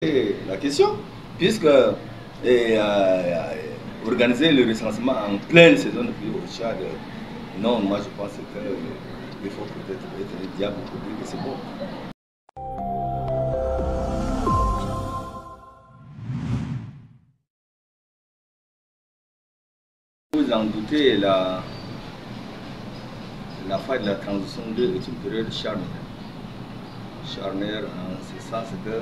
La question, puisque organiser le recensement en pleine saison de pluie au Tchad, non, moi je pense qu'il faut peut-être être un diable pour dire que c'est bon. Vous en doutez, la phase de la transition 2 est une période charnière. Charnière en ce sens que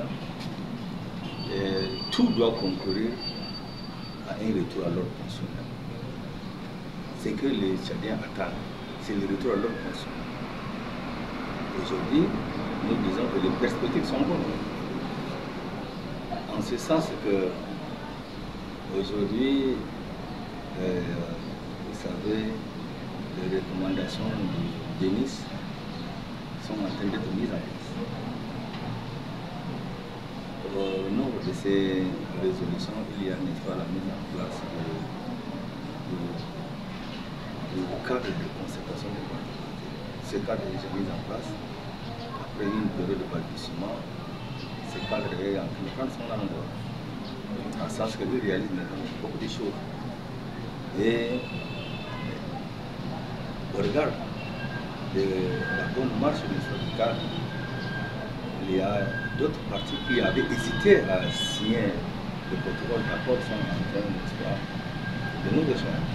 tout doit concourir à un retour à l'ordre constitutionnel. Ce que les Tchadiens attendent, c'est le retour à l'ordre constitutionnel. Aujourd'hui, nous disons que les perspectives sont bonnes. En ce sens que aujourd'hui, vous savez, les recommandations de Denis sont en train d'être mises en place. Au nombre de ces résolutions, il y a n'est-ce pas, la mise en place du cadre de concertation des partis. Ce cadre est déjà mis en place. Après une période de balbutiement, ce cadre est en train de prendre son endroit. En sens qu'il réalise maintenant beaucoup de choses. Et au regard de la bonne marche du cadre, il y a d'autres partis qui avaient hésité à signer le protocole d'accord sont en train de nous rejoindre.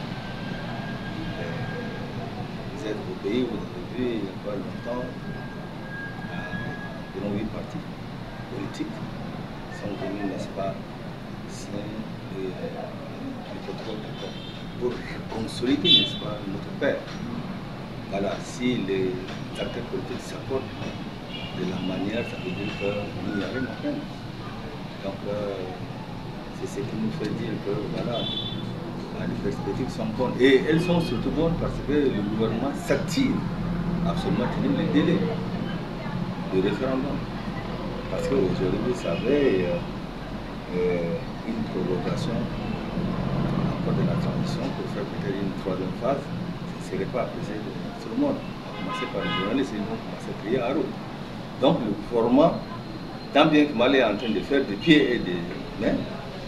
Vous êtes au pays, vous avez vu il n'y a pas longtemps, environ 8 partis politiques sont venus, n'est-ce pas, signer le protocole d'accord pour consolider, n'est-ce pas, notre père. Voilà, si les acteurs politiques s'accordent de la manière, ça veut dire qu'il n'y a rien à faire. Donc, c'est ce qui nous fait dire que voilà, les perspectives sont bonnes. Et elles sont surtout bonnes parce que le gouvernement s'active absolument à tenir les délais de référendum. Parce qu'aujourd'hui, vous savez, une prorogation encore de la transition pour faire peut-être une troisième phase, ce ne serait pas apprécié de tout le monde. À commencer par les journalistes, ils vont commencer à crier à l'eau. Donc le format, tant bien que mal est en train de faire des pieds et des mains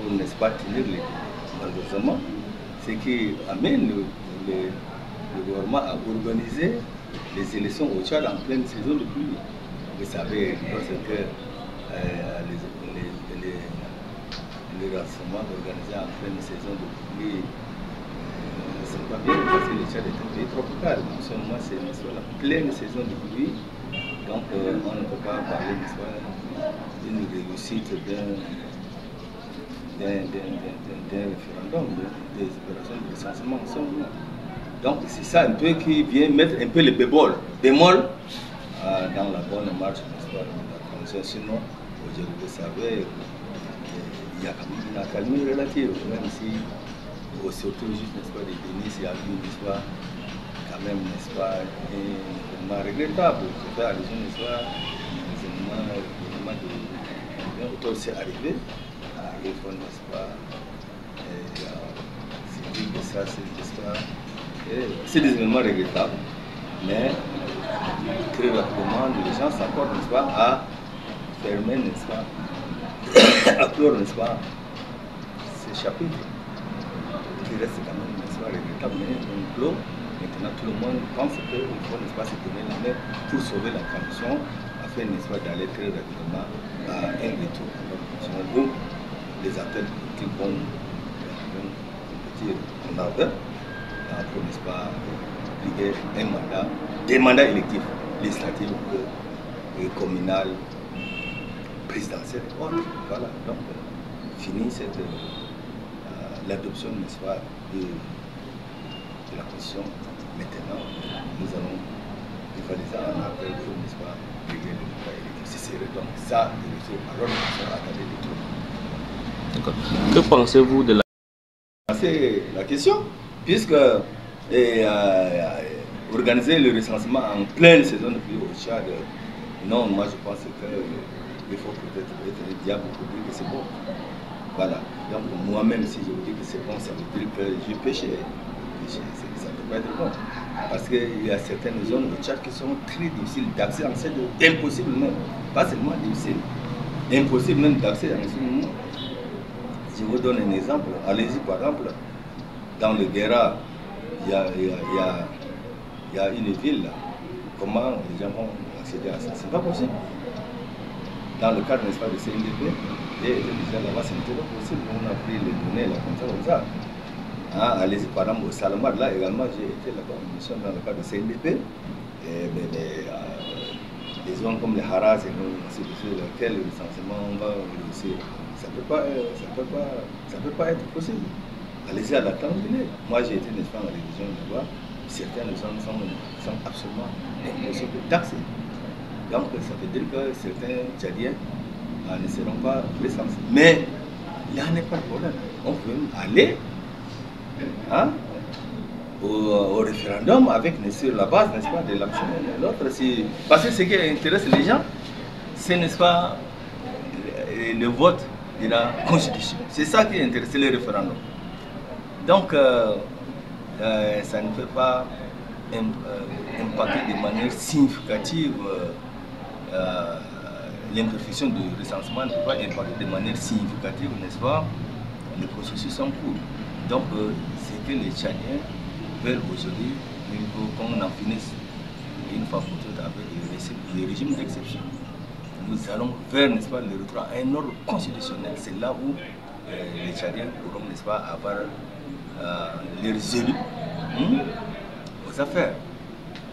pour, n'est-ce pas, tenir les malheureusement, ce qui amène le gouvernement à organiser les élections au Tchad en pleine saison de pluie. Vous savez, lorsque les rassemblements organisés en pleine saison de pluie, ce n'est pas bien parce que le Tchad est un pays tropical. En ce moment, c'est la pleine saison de pluie. Donc, on ne peut pas parler d'une réussite d'un référendum, des opérations de recensement en ce moment. Donc, c'est ça un peu qui vient mettre un peu le bémol dans la bonne marche de la transition. Sinon, aujourd'hui, vous savez, il y a quand même une accalmie relative, même si, surtout juste, n'est-ce pas, des Denis, il y a eu, n'est-ce pas, quand même, n'est-ce pas, événement regrettable. Je fais allusion, n'est-ce pas, l'événement de l'auteur s'est arrivé, n'est-ce pas, c'est dit que ça, c'est des événements regrettables, mais très rapidement, les gens s'accordent, n'est-ce pas, à fermer, n'est-ce pas, à clore, n'est-ce pas, ces chapitres qui restent quand même, n'est-ce pas, regrettables, mais on clôt. Maintenant, tout le monde pense qu'il faut, n'est-ce pas, se donner la main pour sauver la transition, afin, n'est-ce pas, d'aller très rapidement à un retour où les acteurs politiques vont compétir en ardeur pour, n'est-ce pas, appliquer un mandat, des mandats électifs, législatifs, communal, présidentiel et autres. Voilà, donc, fini l'adoption, n'est-ce pas, de la Constitution. Maintenant, nous allons rivaliser en appel pour, n'est-ce pas, régler le débat électif. Ce serait donc ça, le retour à l'ordre constitutionnel, attendez le tour. D'accord. Que pensez-vous de la... C'est la question, puisque organiser le recensement en pleine saison de pluie au Tchad, non, moi je pense qu'il faut peut-être être un diable pour dire que c'est bon. Voilà. Donc moi-même, si je vous dis que c'est bon, ça veut dire que j'ai péché. Ça ne peut pas être bon. Parce qu'il y a certaines zones au Tchad qui sont très difficiles d'accès, en fait, impossible même. Pas seulement difficiles. impossible même d'accès à ce moment. Je vous donne un exemple. Allez-y, par exemple, dans le Guéra, il y a une ville là. Comment les gens vont accéder à ça? C'est pas possible. Dans le cadre, n'est-ce pas, de CNDP, déjà là-bas, ce n'était pas possible. On a pris les données là, comme ça. Hein, allez-y, par exemple, au Salamad, là également, j'ai été là-bas en mission dans le cadre de CNDP. Les zones comme les Haras et sur lesquelles le recensement va réussir, ça ne peut pas être possible. Allez-y à la Tanzanie. Moi j'ai été n'est-ce pas en révision là-bas, certaines zones sont absolument impossibles d'accès. Donc ça veut dire que certains Tchadiens ne seront pas recensés. Mais il n'y en a pas de problème. On peut aller hein, au référendum avec sur la base, n'est-ce pas, de l'action de l'autre. Parce que ce qui intéresse les gens, c'est, n'est-ce pas, le vote de la Constitution. C'est ça qui intéresse le référendum. Donc, ça ne peut pas impacter de manière significative l'imperfection du recensement, ne peut pas impacter de manière significative, n'est-ce pas, le processus en cours. Donc, c'est que les Tchadiens veulent aujourd'hui, il faut qu'on en finisse une fois pour toutes avec le régime d'exception. Nous allons vers, n'est-ce pas, le retour à un ordre constitutionnel. C'est là où les Tchadiens pourront, n'est-ce pas, avoir leurs élus aux affaires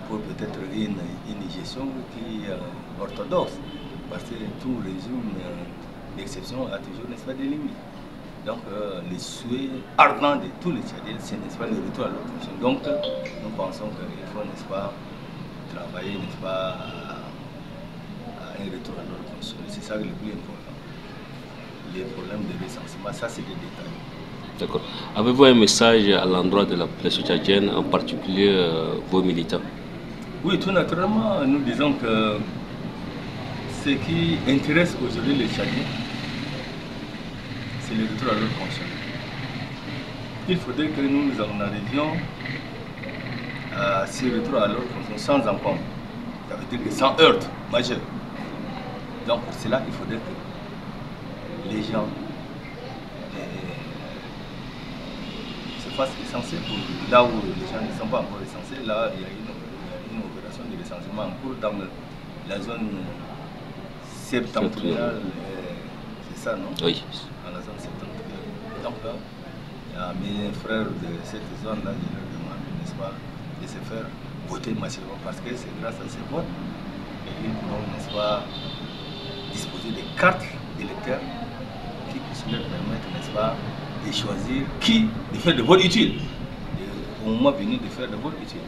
pour peut-être une gestion qui est orthodoxe. Parce que tout régime d'exception a toujours, n'est-ce pas, des limites. Donc, les souhaits ardents de tous les Tchadiens, c'est, n'est-ce pas, le retour à l'ordre constitutionnel. Donc, nous pensons qu'il faut, n'est-ce pas, travailler, n'est-ce pas, à un retour à l'ordre constitutionnel. C'est ça le plus important. Les problèmes de recensement, ça c'est des détails. D'accord. Avez-vous un message à l'endroit de la population tchadienne, en particulier vos militants? Oui, tout naturellement, nous disons que ce qui intéresse aujourd'hui les Tchadiens, c'est le retour à l'ordre constitutionnel. Il faudrait que nous en arrivions à ce retour à l'ordre constitutionnel sans encombre. Ça veut dire que sans heurte majeure. Donc pour cela, il faudrait que les gens se fassent recenser pour là où les gens ne sont pas encore recensés. Là, il y a une opération de recensement en cours dans la zone septentrionale. C'est ça, non? Oui. Dans la zone septentrionale. Donc là, il y a mes frères de cette zone-là, je leur demande, n'est-ce pas, de se faire voter massivement parce que c'est grâce à ces votes qu'ils pourront, n'est-ce pas, disposer des cartes d'électeurs qui puissent leur permettre, n'est-ce pas, de choisir qui, de faire le vote utile, au moment venu de faire le vote utile.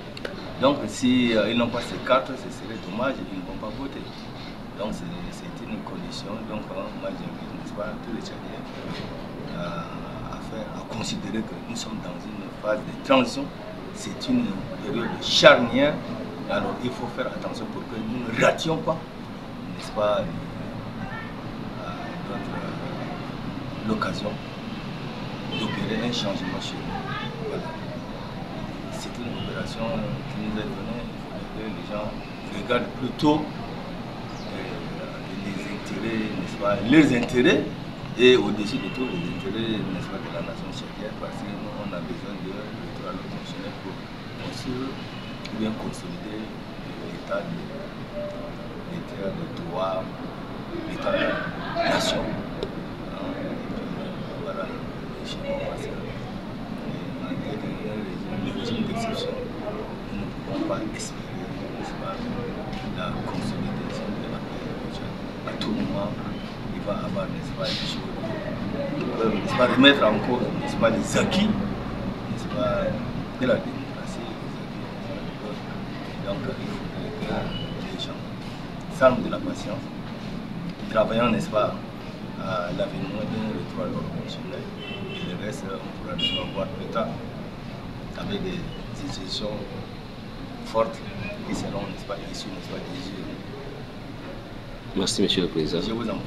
Donc si ils n'ont pas ces cartes, ce serait dommage, ils ne vont pas voter. Donc c'est une condition, donc moi j'invite, n'est-ce pas, tous les Tchadiens à considérer que nous sommes dans une phase de transition, c'est une période charnière, alors il faut faire attention pour que nous ne rations pas, n'est-ce pas, l'occasion d'opérer un changement chez nous. Voilà. C'est une opération qui nous est donnée, il faut que les gens regardent plutôt les intérêts, n'est-ce pas, leurs intérêts et au-dessus de tout les intérêts, n'est-ce pas, de la nation tchadienne, parce que nous on a besoin de retour à l'ordre constitutionnel pour construire ou bien consolider l'état de droit, l'état de la nation. Le régime d'exception, nous ne pouvons pas espérer, n'est-ce pas, la consolidation de la paix. À tout moment, il va y avoir, n'est-ce pas, des choses qui peuvent, n'est-ce pas, remettre en cause, n'est-ce pas, les acquis, n'est-ce pas, de la démocratie, les acquis, n'est-ce pas, donc il faudrait que les gens s'arment de la patience, travaillant, n'est-ce pas, à l'avènement d'un retour à l'ordre constitutionnel. Et le reste, on pourra déjà voir plus tard avec des institutions fortes qui seront, n'est-ce pas, issues, n'est-ce pas, des jeux. Merci, Monsieur le Président. Je vous en prie.